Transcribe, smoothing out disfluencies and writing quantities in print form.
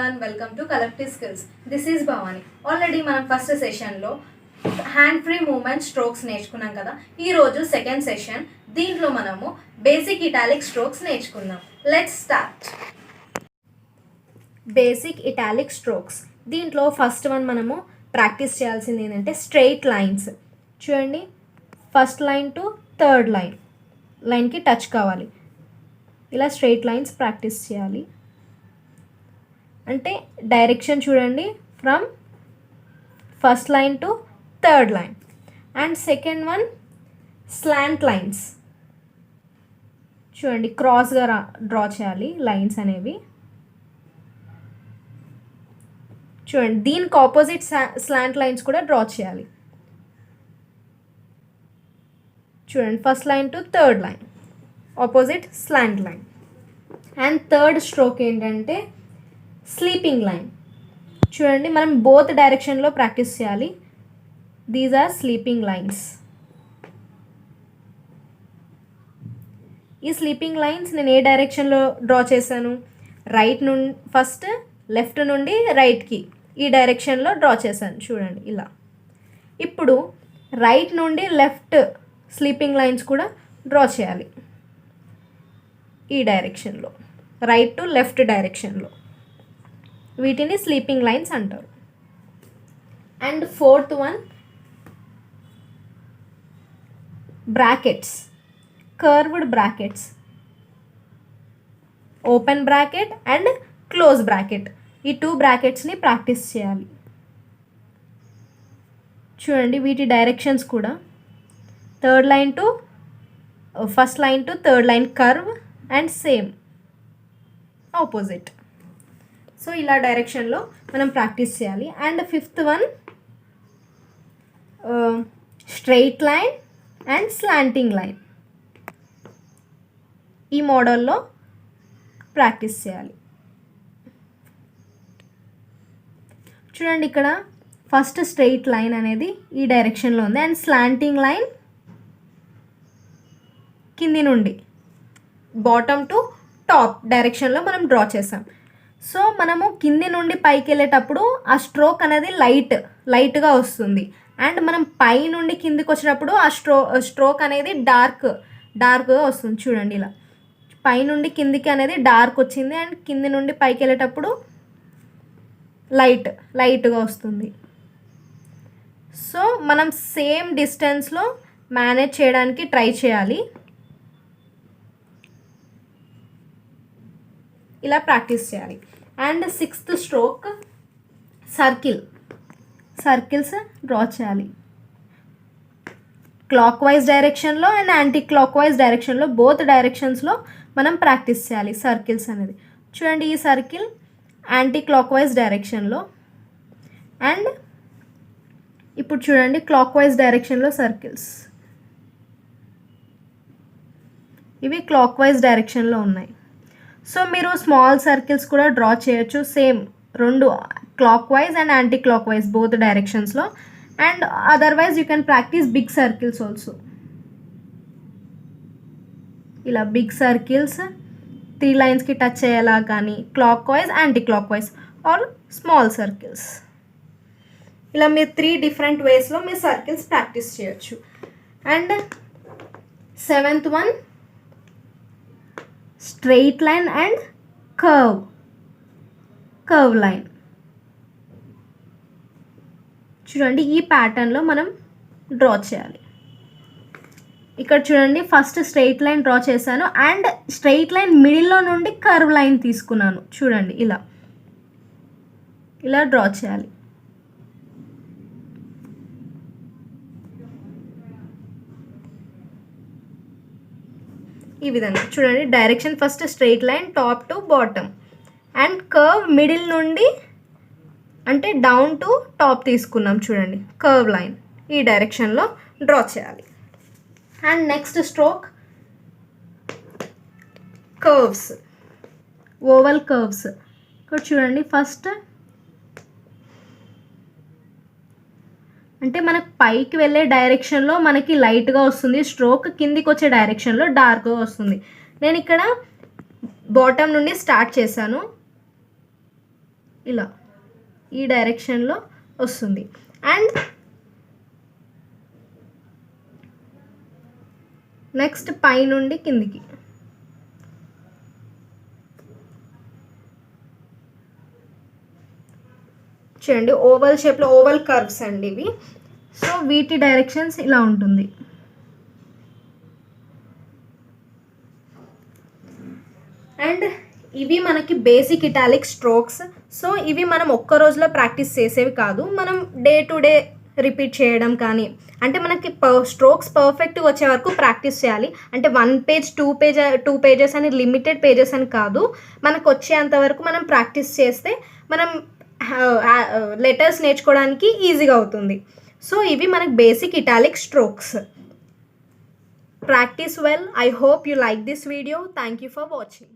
everyone, welcome to Collective Skills. This is Bhavani. Already మనం first సెషన్లో hand free moment strokes నేర్చుకున్నాం కదా. ఈరోజు సెకండ్ సెషన్, దీంట్లో మనము బేసిక్ ఇటాలిక్ స్ట్రోక్స్ నేర్చుకుందాం. Let's start. Basic italic strokes, దీంట్లో ఫస్ట్ వన్ మనము ప్రాక్టీస్ చేయాల్సింది ఏంటంటే స్ట్రెయిట్ లైన్స్. చూడండి, ఫస్ట్ లైన్ టు థర్డ్ లైన్కి టచ్ కావాలి. ఇలా స్ట్రెయిట్ లైన్స్ ప్రాక్టీస్ చేయాలి. అంటే డైరెక్షన్ చూడండి, from first line to third line. And second one slant lines. చూడండి, క్రాస్గా డ్రా చేయాలి లైన్స్ అనేవి. చూడండి, దీనికి ఆపోజిట్ స్లాంట్ లైన్స్ కూడా డ్రా చేయాలి. చూడండి, first line to third line, opposite slant line. And third stroke ఏంటంటే స్లీపింగ్ లైన్. చూడండి, మనం బోత్ డైరెక్షన్లో ప్రాక్టీస్ చేయాలి. These are sleeping lines. ఈ స్లీపింగ్ లైన్స్ నేను ఏ డైరెక్షన్లో డ్రా చేశాను? రైట్ నుండి ఫస్ట్ లెఫ్ట్ నుండి రైట్కి ఈ డైరెక్షన్లో డ్రా చేశాను. చూడండి ఇలా. ఇప్పుడు రైట్ నుండి లెఫ్ట్ స్లీపింగ్ లైన్స్ కూడా డ్రా చేయాలి ఈ డైరెక్షన్లో, రైట్ టు లెఫ్ట్ డైరెక్షన్లో. వీటిని స్లీపింగ్ లైన్స్ అంటారు. And fourth one brackets, curved brackets, open bracket and close bracket. ఈ టూ బ్రాకెట్స్ని ప్రాక్టీస్ చేయాలి. చూడండి, వీటి డైరెక్షన్స్ కూడా third line to first line to third line curve and same opposite. So ఇలా డైరెక్షన్లో మనం ప్రాక్టీస్ చేయాలి. And fifth one straight line and slanting line. ఈ మోడల్లో ప్రాక్టీస్ చేయాలి. చూడండి, ఇక్కడ ఫస్ట్ స్ట్రెయిట్ లైన్ అనేది ఈ డైరెక్షన్లో ఉంది అండ్ స్లాంటింగ్ లైన్ కింది నుండి బాటమ్ టు టాప్ డైరెక్షన్లో మనం డ్రా చేసాం. సో మనము కింది నుండి పైకి వెళ్ళేటప్పుడు ఆ స్ట్రోక్ అనేది లైట్గా వస్తుంది. అండ్ మనం పై నుండి కిందికి వచ్చినప్పుడు ఆ స్ట్రోక్ అనేది డార్క్గా వస్తుంది. చూడండి, ఇలా పై నుండి కిందికి అనేది డార్క్ వచ్చింది అండ్ కింది నుండి పైకి వెళ్ళేటప్పుడు లైట్గా వస్తుంది. సో మనం సేమ్ డిస్టెన్స్లో మేనేజ్ చేయడానికి ట్రై చేయాలి. ఇలా ప్రాక్టీస్ చేయాలి. And sixth stroke circles draw చేయాలి. క్లాక్ వైజ్ డైరెక్షన్లో అండ్ యాంటీ క్లాక్ వైజ్ డైరెక్షన్లో, బోత్ డైరెక్షన్స్లో మనం ప్రాక్టీస్ చేయాలి సర్కిల్స్ అనేది. చూడండి, ఈ సర్కిల్ యాంటీ క్లాక్ వైజ్ డైరెక్షన్లో. అండ్ ఇప్పుడు చూడండి, క్లాక్ వైజ్ డైరెక్షన్లో సర్కిల్స్, ఇవి క్లాక్ వైజ్ డైరెక్షన్లో ఉన్నాయి. సో మీరు స్మాల్ సర్కిల్స్ కూడా డ్రా చేయొచ్చు, సేమ్ రెండు clockwise and anti clock wise both డైరెక్షన్స్లో. And otherwise you can practise big circles also. ఇలా బిగ్ సర్కిల్స్ 3 లైన్స్కి టచ్ అయ్యేలా కానీ, clockwise anti clock wise or small circles. ఇలా మీరు 3 డిఫరెంట్ వేస్లో మీరు సర్కిల్స్ ప్రాక్టీస్ చేయొచ్చు. And seventh one straight line and curve line. చూడండి, ఈ ప్యాటర్న్లో మనం డ్రా చేయాలి. ఇక్కడ చూడండి, ఫస్ట్ స్ట్రెయిట్ లైన్ డ్రా చేశాను అండ్ స్ట్రెయిట్ లైన్ మిడిల్లో నుండి కర్వ్ లైన్ తీసుకున్నాను. చూడండి, ఇలా డ్రా చేయాలి. ఈ విధంగా చూడండి, direction first straight line top to bottom and curve middle నుండి అంటే డౌన్ టు టాప్ తీసుకున్నాం. చూడండి, కర్వ్ లైన్ ఈ డైరెక్షన్లో డ్రా చేయాలి. And next stroke curves, oval curves. ఇక్కడ చూడండి, ఫస్ట్ అంటే మనకు పైకి వెళ్ళే డైరెక్షన్లో మనకి లైట్గా వస్తుంది స్ట్రోక్, కిందికి వచ్చే డైరెక్షన్లో డార్క్గా వస్తుంది. నేను ఇక్కడ బాటమ్ నుండి స్టార్ట్ చేశాను. ఇలా ఈ డైరెక్షన్లో వస్తుంది. అండ్ నెక్స్ట్ పైనుండి కిందికి చూడండి, ఓవల్ షేప్లో ఓవల్ కర్వ్స్ అండి ఇవి. సో వీటి డైరెక్షన్స్ ఇలా ఉంటుంది. అండ్ ఇవి మనకి బేసిక్ ఇటాలిక్ స్ట్రోక్స్. సో ఇవి మనం ఒక్క రోజులో ప్రాక్టీస్ చేసేవి కాదు, మనం డే టు డే రిపీట్ చేయడం కానీ, అంటే మనకి స్ట్రోక్స్ పర్ఫెక్ట్గా వచ్చే వరకు ప్రాక్టీస్ చేయాలి. అంటే 1 పేజ్ 2 పేజెస్ అని లిమిటెడ్ పేజెస్ అని కాదు, మనకు వచ్చేంత వరకు మనం ప్రాక్టీస్ చేస్తే మనం లెటర్స్ నేర్చుకోవడానికి ఈజీగా అవుతుంది. సో ఇవి మనకి basic italic strokes. Practice well. I hope you like this video. Thank you for watching.